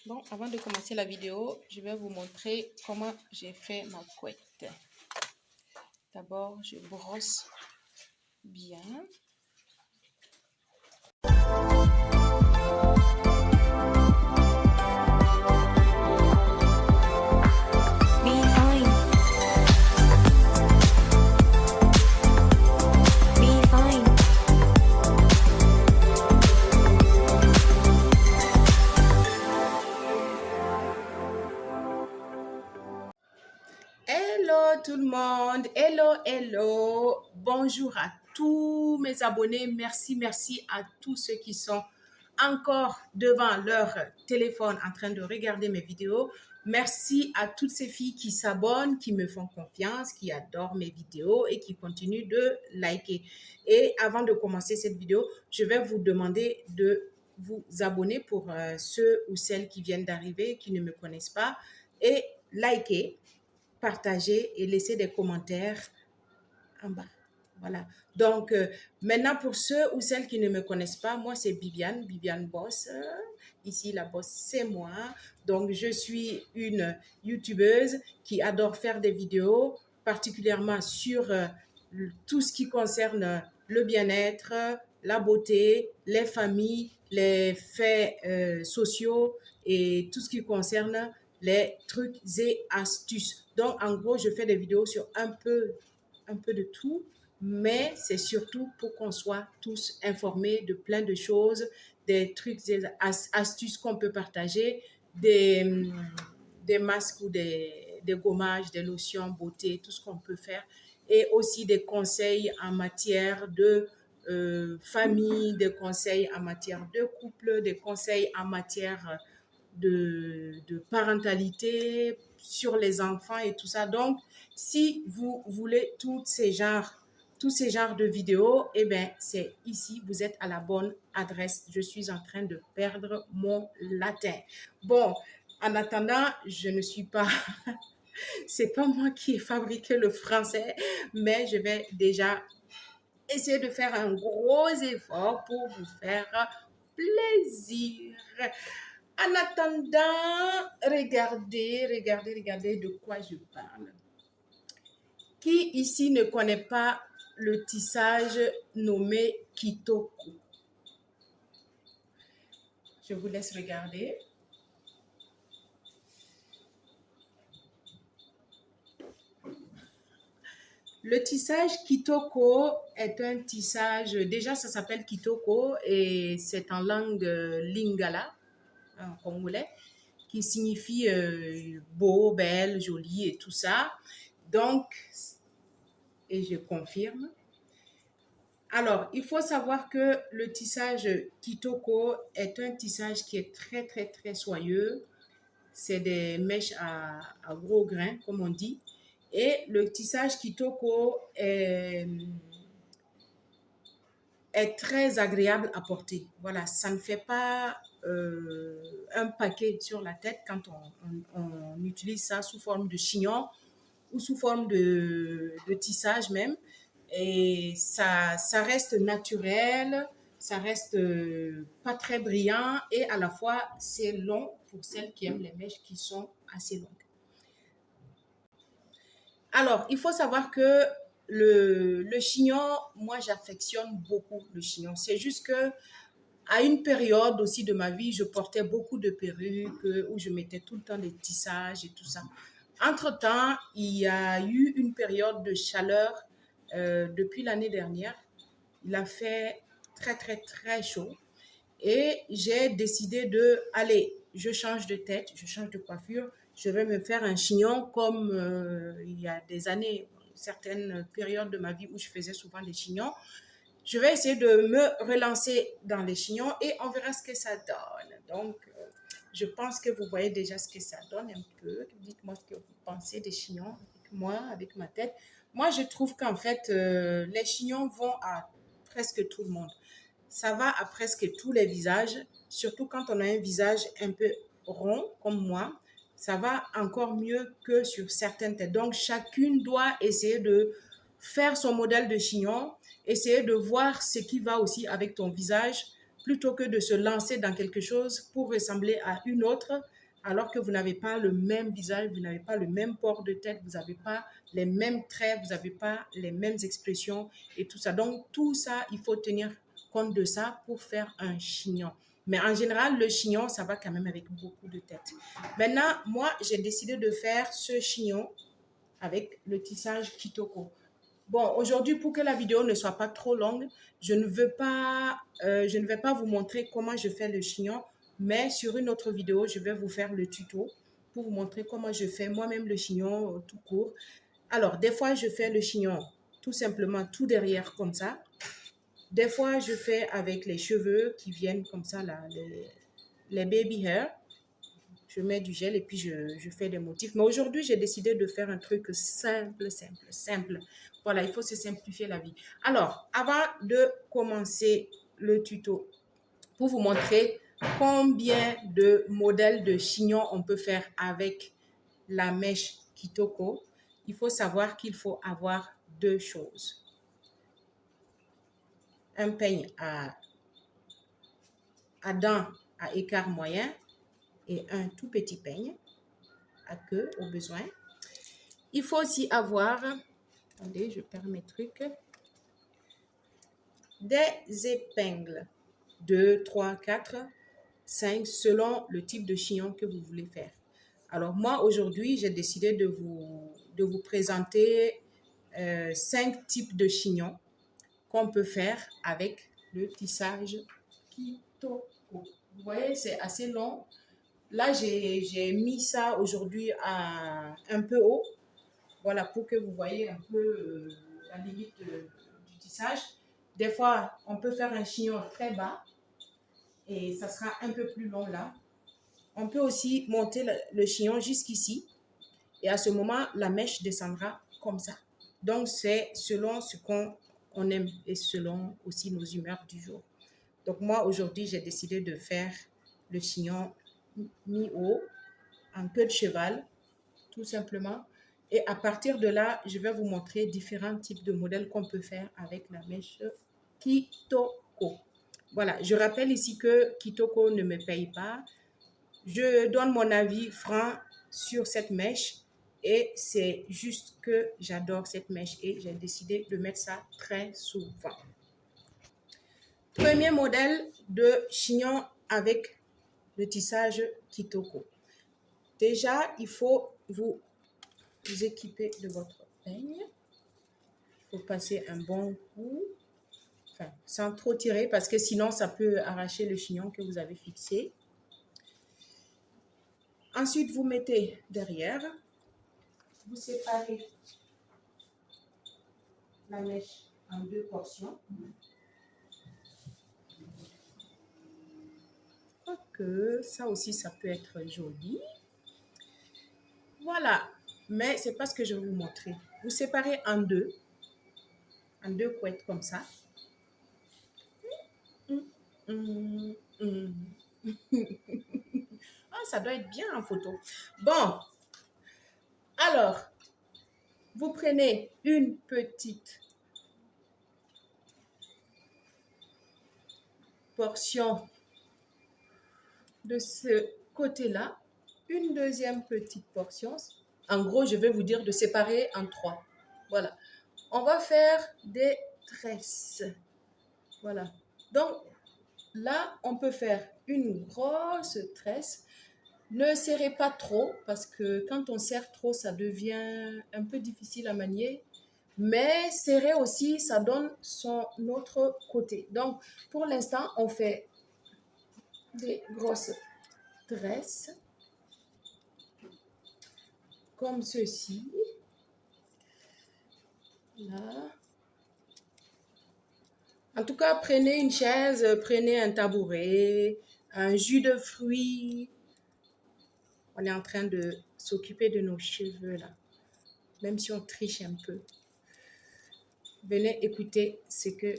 Bon, avant de commencer la vidéo, je vais vous montrer comment j'ai fait ma couette. D'abord, je brosse bien. Hello tout le monde, hello, bonjour à tous mes abonnés, merci à tous ceux qui sont encore devant leur téléphone en train de regarder mes vidéos. Merci à toutes ces filles qui s'abonnent, qui me font confiance, qui adorent mes vidéos et qui continuent de liker. Et avant de commencer cette vidéo, je vais vous demander de vous abonner pour ceux ou celles qui viennent d'arriver, qui ne me connaissent pas, et liker, partager et laisser des commentaires en bas. Voilà. Donc, maintenant, pour ceux ou celles qui ne me connaissent pas, moi, c'est Bibiane Boss. Ici, la boss, c'est moi. Donc, je suis une YouTubeuse qui adore faire des vidéos, particulièrement sur tout ce qui concerne le bien-être, la beauté, les familles, les faits sociaux et tout ce qui concerne les trucs et astuces. Donc, en gros, je fais des vidéos sur un peu de tout, mais c'est surtout pour qu'on soit tous informés de plein de choses, des trucs et astuces qu'on peut partager, des masques ou des gommages, des lotions beauté, tout ce qu'on peut faire, et aussi des conseils en matière de famille, des conseils en matière de couple, des conseils en matière de parentalité, sur les enfants et tout ça. Donc, si vous voulez tous ces genres de vidéos, eh bien, c'est ici, vous êtes à la bonne adresse. Je suis en train de perdre mon latin. Bon, en attendant, je ne suis pas... c'est pas moi qui ai fabriqué le français, mais je vais déjà essayer de faire un gros effort pour vous faire plaisir. En attendant, regardez de quoi je parle. Qui ici ne connaît pas le tissage nommé Kitoko? Je vous laisse regarder. Le tissage Kitoko est un tissage, déjà ça s'appelle Kitoko et c'est en langue lingala, en congolais, qui signifie beau, belle, jolie et tout ça. Donc, et je confirme. Alors, il faut savoir que le tissage Kitoko est un tissage qui est très soyeux. C'est des mèches à gros grains, comme on dit. Et le tissage Kitoko est très agréable à porter. Voilà, ça ne fait pas un paquet sur la tête quand on utilise ça sous forme de chignon ou sous forme de tissage même. Et ça reste naturel, ça reste pas très brillant et à la fois c'est long pour celles qui aiment les mèches qui sont assez longues. Alors, il faut savoir que le chignon, moi j'affectionne beaucoup le chignon. C'est juste que à une période aussi de ma vie, je portais beaucoup de perruques où je mettais tout le temps des tissages et tout ça. Entre-temps, il y a eu une période de chaleur depuis l'année dernière. Il a fait très chaud et j'ai décidé de, allez, je change de tête, je change de coiffure, je vais me faire un chignon comme il y a des années, certaines périodes de ma vie où je faisais souvent des chignons. Je vais essayer de me relancer dans les chignons et on verra ce que ça donne. Donc, je pense que vous voyez déjà ce que ça donne un peu. Dites-moi ce que vous pensez des chignons avec moi, avec ma tête. Moi, je trouve qu'en fait, les chignons vont à presque tout le monde. Ça va à presque tous les visages, surtout quand on a un visage un peu rond comme moi. Ça va encore mieux que sur certaines têtes. Donc, chacune doit essayer de faire son modèle de chignon, essayer de voir ce qui va aussi avec ton visage, plutôt que de se lancer dans quelque chose pour ressembler à une autre. alors que vous n'avez pas le même visage, vous n'avez pas le même port de tête, vous n'avez pas les mêmes traits, vous n'avez pas les mêmes expressions et tout ça. Donc, tout ça, il faut tenir compte de ça pour faire un chignon. Mais en général, le chignon, ça va quand même avec beaucoup de tête. Maintenant, moi, j'ai décidé de faire ce chignon avec le tissage Kitoko. Bon, aujourd'hui, pour que la vidéo ne soit pas trop longue, je ne vais pas vous montrer comment je fais le chignon, mais sur une autre vidéo, je vais vous faire le tuto pour vous montrer comment je fais moi-même le chignon tout court. Alors, des fois, je fais le chignon tout simplement tout derrière comme ça. Des fois, je fais avec les cheveux qui viennent comme ça, là, les baby hair. Je mets du gel et puis je fais des motifs. Mais aujourd'hui, j'ai décidé de faire un truc simple, simple, simple. Voilà, il faut se simplifier la vie. Alors, avant de commencer le tuto, pour vous montrer combien de modèles de chignons on peut faire avec la mèche Kitoko, il faut savoir qu'il faut avoir deux choses. Un peigne à dents à écart moyen et un tout petit peigne à queue au besoin. Il faut aussi avoir, attendez, je perds mes trucs, des épingles, 2, 3, 4, 5, selon le type de chignon que vous voulez faire. Alors moi, aujourd'hui, j'ai décidé de vous présenter 5 types de chignons qu'on peut faire avec le tissage Kitoko. Vous voyez, c'est assez long. Là, j'ai mis ça aujourd'hui à un peu haut. Voilà, pour que vous voyez un peu la limite du tissage. Des fois, on peut faire un chignon très bas et ça sera un peu plus long là. On peut aussi monter le chignon jusqu'ici et à ce moment, la mèche descendra comme ça. Donc, c'est selon ce qu'on aime et selon aussi nos humeurs du jour. Donc, moi, aujourd'hui, j'ai décidé de faire le chignon mi-haut en queue de cheval, tout simplement. Et à partir de là, je vais vous montrer différents types de modèles qu'on peut faire avec la mèche Kitoko. Voilà, je rappelle ici que Kitoko ne me paye pas. Je donne mon avis franc sur cette mèche et c'est juste que j'adore cette mèche et j'ai décidé de mettre ça très souvent. Premier modèle de chignon avec le tissage Kitoko. Déjà, il faut vous équiper de votre peigne. Il faut passer un bon coup, enfin, sans trop tirer parce que sinon ça peut arracher le chignon que vous avez fixé. Ensuite, vous mettez derrière, vous séparez la mèche en 2 portions. Que ça aussi, ça peut être joli. Voilà, mais c'est pas ce que je vais vous montrer. Vous séparez en deux couettes comme ça. Ah, ça doit être bien en photo. Bon, alors, vous prenez une petite portion de ce côté-là, une deuxième petite portion. En gros, je vais vous dire de séparer en 3. Voilà. On va faire des tresses. Voilà. Donc, là, on peut faire une grosse tresse. Ne serrez pas trop parce que quand on serre trop, ça devient un peu difficile à manier. Mais serrer aussi, ça donne son autre côté. Donc, pour l'instant, on fait des grosses tresses comme ceci. Là. En tout cas, prenez une chaise, prenez un tabouret, un jus de fruits. On est en train de s'occuper de nos cheveux là, même si on triche un peu. Venez écouter ce que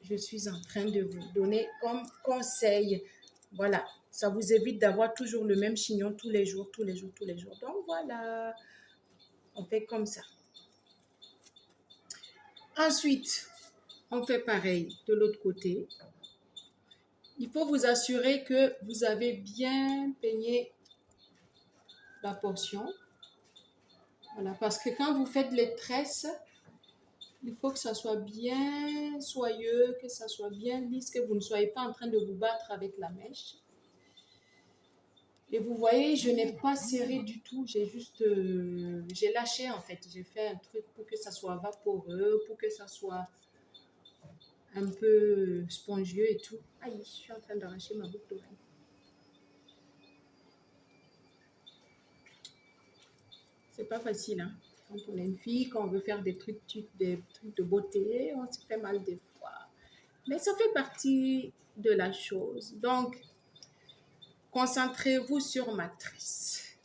je suis en train de vous donner comme conseil. Voilà, ça vous évite d'avoir toujours le même chignon tous les jours, tous les jours, tous les jours. Donc voilà, on fait comme ça. Ensuite, on fait pareil de l'autre côté. Il faut vous assurer que vous avez bien peigné la portion. Voilà, parce que quand vous faites les tresses, il faut que ça soit bien soyeux, que ça soit bien lisse, que vous ne soyez pas en train de vous battre avec la mèche. Et vous voyez, je n'ai pas serré du tout, j'ai juste, j'ai lâché en fait. J'ai fait un truc pour que ça soit vaporeux, pour que ça soit un peu spongieux et tout. Aïe, je suis en train d'arracher ma boucle d'oreille. C'est pas facile, hein. Quand on est une fille, quand on veut faire des trucs de beauté, on se fait mal des fois. Mais ça fait partie de la chose. Donc, concentrez-vous sur ma tresse.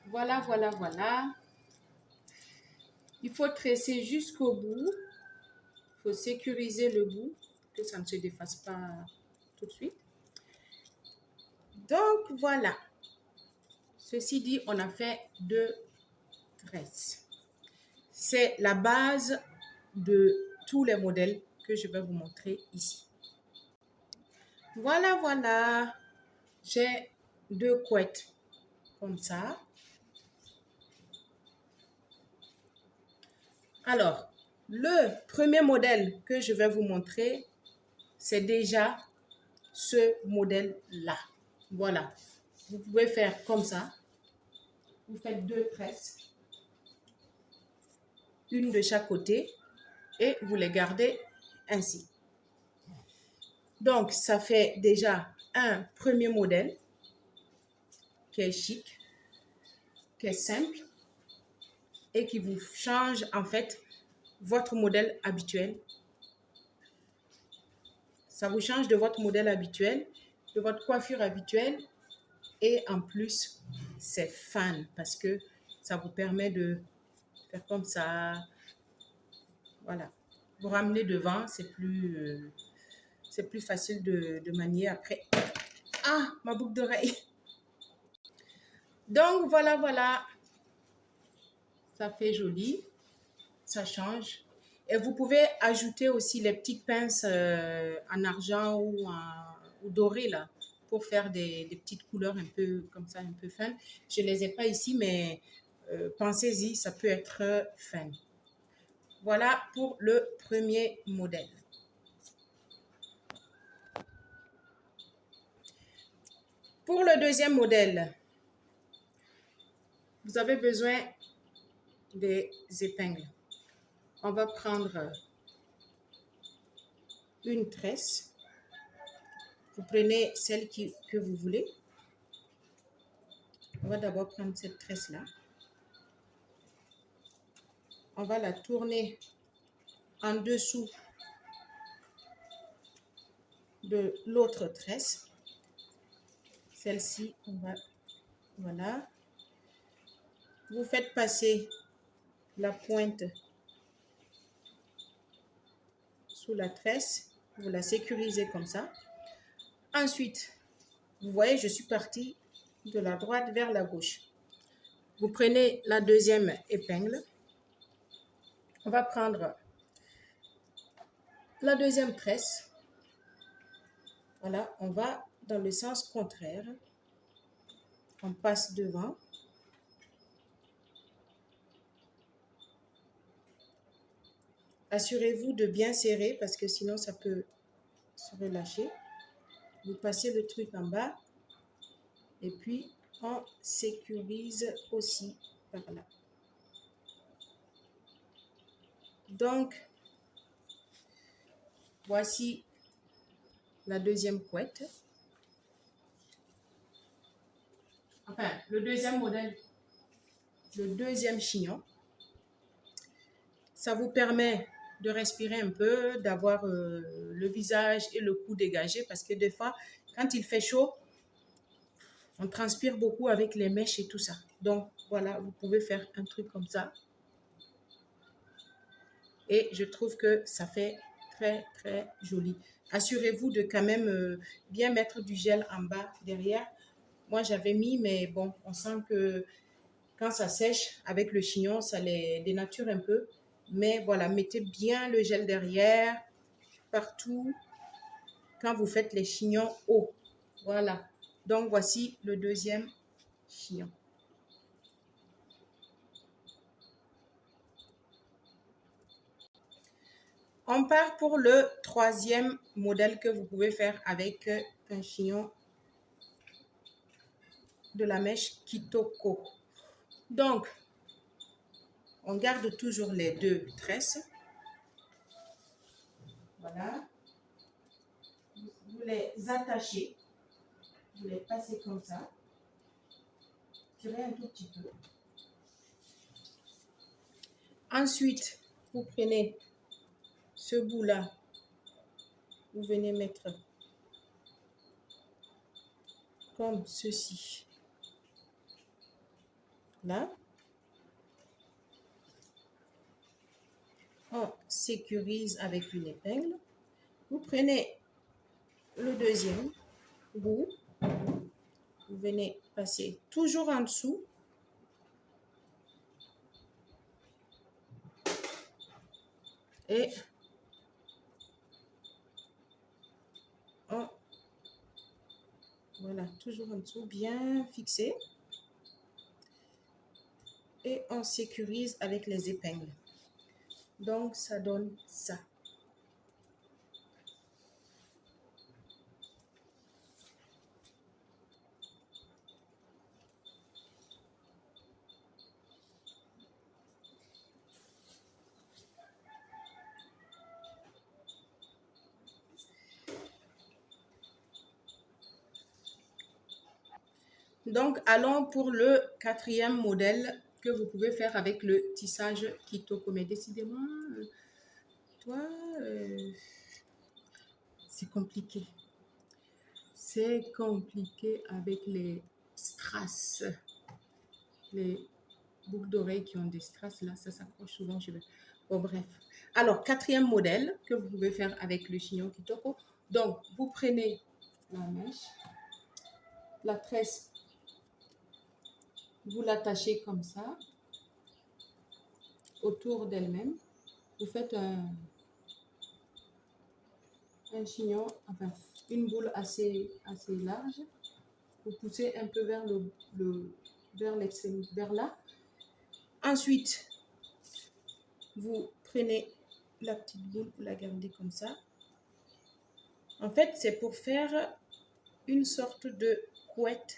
Voilà, voilà, voilà. Il faut tresser jusqu'au bout. Il faut sécuriser le bout, que ça ne se défasse pas tout de suite. Donc, voilà. Ceci dit, on a fait 2 tresses. C'est la base de tous les modèles que je vais vous montrer ici. Voilà, voilà. J'ai 2 couettes comme ça. Alors, le premier modèle que je vais vous montrer, c'est déjà ce modèle-là. Voilà. Vous pouvez faire comme ça. Vous faites 2 tresses. Une de chaque côté. Et vous les gardez ainsi. Donc, ça fait déjà un premier modèle qui est chic, qui est simple et qui vous change en fait votre modèle habituel. Ça vous change de votre modèle habituel, de votre coiffure habituelle et en plus, c'est fun parce que ça vous permet de faire comme ça. Voilà. Vous ramenez devant, c'est plus facile de manier après. Ah, ma boucle d'oreille. Donc, voilà, voilà. Ça fait joli. Ça change. Et vous pouvez ajouter aussi les petites pinces en argent ou doré là, pour faire des petites couleurs un peu comme ça, un peu fun. Je ne les ai pas ici, mais pensez-y, ça peut être fun. Voilà pour le premier modèle. Pour le deuxième modèle, vous avez besoin des épingles. On va prendre une tresse. Vous prenez celle que vous voulez. On va d'abord prendre cette tresse-là. On va la tourner en dessous de l'autre tresse. Celle-ci, on va, voilà. Vous faites passer la pointe sous la tresse. Vous la sécurisez comme ça. Ensuite, vous voyez, je suis partie de la droite vers la gauche. Vous prenez la deuxième épingle. On va prendre la deuxième tresse. Voilà, on va dans le sens contraire. On passe devant. Assurez-vous de bien serrer parce que sinon ça peut se relâcher. Vous passez le truc en bas et puis on sécurise aussi par là. Donc, voici la deuxième couette. Enfin, le deuxième modèle, le deuxième chignon. Ça vous permet de respirer un peu, d'avoir le visage et le cou dégagé parce que des fois, quand il fait chaud, on transpire beaucoup avec les mèches et tout ça. Donc, voilà, vous pouvez faire un truc comme ça. Et je trouve que ça fait très, très joli. Assurez-vous de quand même bien mettre du gel en bas derrière. Moi, j'avais mis, mais bon, on sent que quand ça sèche avec le chignon, ça les dénature un peu. Mais voilà, mettez bien le gel derrière, partout, quand vous faites les chignons hauts. Voilà. Donc, voici le deuxième chignon. On part pour le troisième modèle que vous pouvez faire avec un chignon de la mèche Kitoko. Donc, on garde toujours les deux tresses. Voilà. Vous les attachez. Vous les passez comme ça. Tirez un tout petit peu. Ensuite, vous prenez ce bout-là. Vous venez mettre comme ceci. Là. On sécurise avec une épingle. Vous prenez le deuxième bout. Vous venez passer toujours en dessous. Et on, voilà, toujours en dessous, bien fixé. Et on sécurise avec les épingles. Donc, ça donne ça. Donc, allons pour le quatrième modèle que vous pouvez faire avec le tissage Kitoko. Mais décidément, toi, c'est compliqué. C'est compliqué avec les strass. Les boucles d'oreilles qui ont des strass, là, ça s'accroche souvent aux cheveux. Bon, bref. Alors, quatrième modèle que vous pouvez faire avec le chignon Kitoko. Donc, vous prenez la mèche, la tresse, vous l'attachez comme ça, autour d'elle-même. Vous faites un chignon, enfin, une boule assez large. Vous poussez un peu vers l'extrémité, vers là. Ensuite, vous prenez la petite boule, vous la gardez comme ça. En fait, c'est pour faire une sorte de couette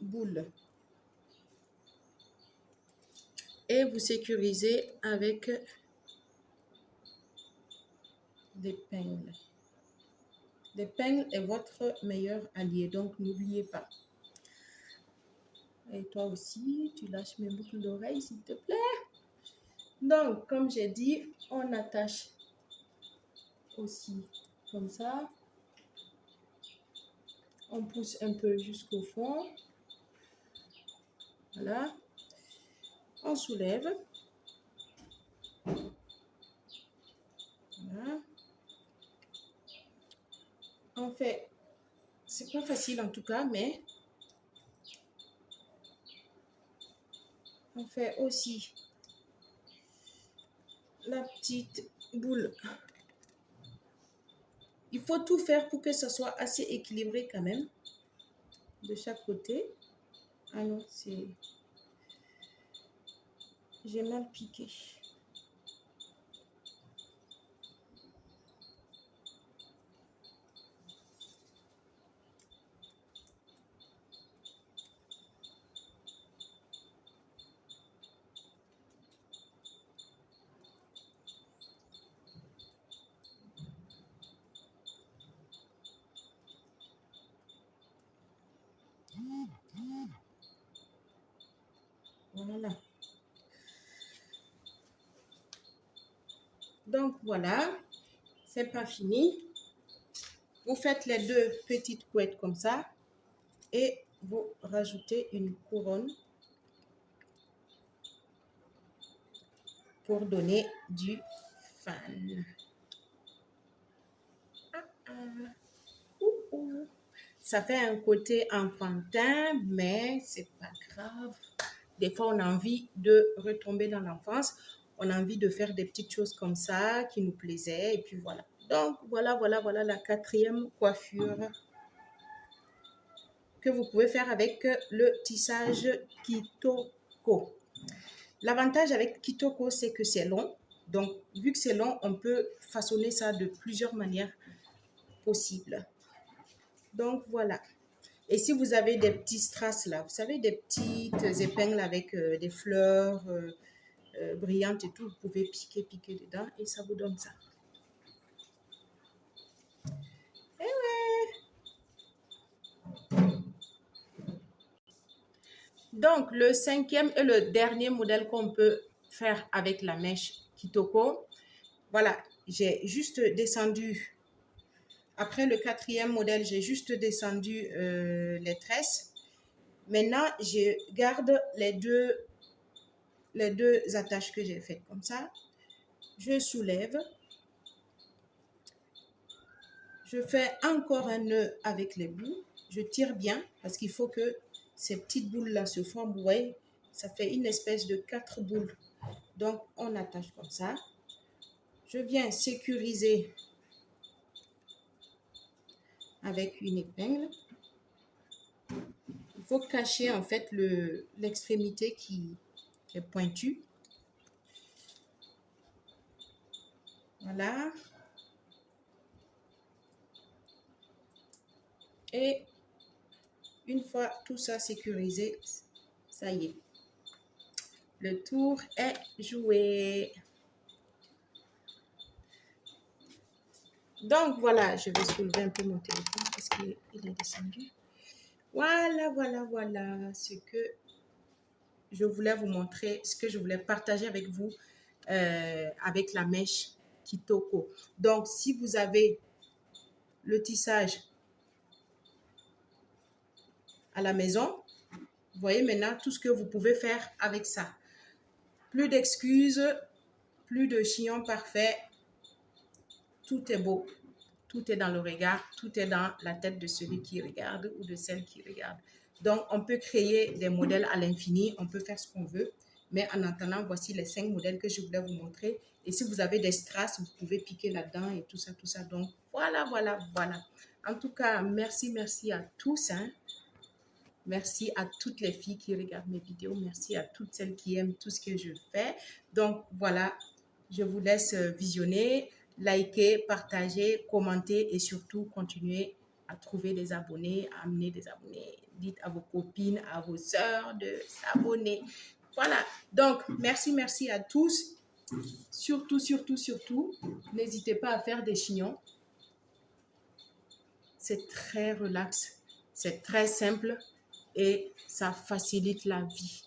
boule. Et vous sécurisez avec l'épingle. L'épingle est votre meilleur allié, donc n'oubliez pas. Et toi aussi, tu lâches mes boucles d'oreilles, s'il te plaît. Donc, comme j'ai dit, on attache aussi comme ça. On pousse un peu jusqu'au fond. Voilà. On soulève. Voilà. On fait, c'est pas facile en tout cas, mais on fait aussi la petite boule. Il faut tout faire pour que ça soit assez équilibré quand même de chaque côté. Ah non, c'est... J'ai mal piqué. Voilà. Donc voilà, c'est pas fini. Vous faites les deux petites couettes comme ça et vous rajoutez une couronne pour donner du fan. Ça fait un côté enfantin, mais c'est pas grave. Des fois, on a envie de retomber dans l'enfance. On a envie de faire des petites choses comme ça qui nous plaisaient. Et puis voilà. Donc, voilà la quatrième coiffure que vous pouvez faire avec le tissage Kitoko. L'avantage avec Kitoko, c'est que c'est long. Donc, vu que c'est long, on peut façonner ça de plusieurs manières possibles. Donc, voilà. Et si vous avez des petits strass là, vous savez, des petites épingles avec des fleurs brillantes et tout, vous pouvez piquer dedans et ça vous donne ça. Eh ouais. Donc, le cinquième et le dernier modèle qu'on peut faire avec la mèche Kitoko, voilà, j'ai juste descendu, après le quatrième modèle, j'ai juste descendu les tresses. Maintenant, je garde les deux attaches que j'ai faites comme ça. Je soulève. Je fais encore un nœud avec les bouts. Je tire bien parce qu'il faut que ces petites boules-là se forment. Vous voyez, ça fait une espèce de 4 boules. Donc, on attache comme ça. Je viens sécuriser avec une épingle. Il faut cacher en fait l'extrémité qui est pointue. Voilà. Et une fois tout ça sécurisé, ça y est. Le tour est joué. Donc voilà, je vais soulever un peu mon téléphone parce qu'il est descendu. Voilà ce que je voulais vous montrer, ce que je voulais partager avec vous avec la mèche Kitoko. Donc, si vous avez le tissage à la maison, vous voyez maintenant tout ce que vous pouvez faire avec ça. Plus d'excuses, plus de chignon parfait. Tout est beau. Tout est dans le regard, tout est dans la tête de celui qui regarde ou de celle qui regarde. Donc, on peut créer des modèles à l'infini, on peut faire ce qu'on veut. Mais en attendant, voici les 5 modèles que je voulais vous montrer. Et si vous avez des strass, vous pouvez piquer là-dedans et tout ça. Donc, voilà. En tout cas, merci à tous. Hein. Merci à toutes les filles qui regardent mes vidéos. Merci à toutes celles qui aiment tout ce que je fais. Donc, voilà, je vous laisse visionner, liker, partager, commenter et surtout continuer à trouver des abonnés, à amener des abonnés. Dites à vos copines, à vos sœurs de s'abonner. Voilà. Donc, merci à tous. Surtout, n'hésitez pas à faire des chignons. C'est très relax. C'est très simple et ça facilite la vie.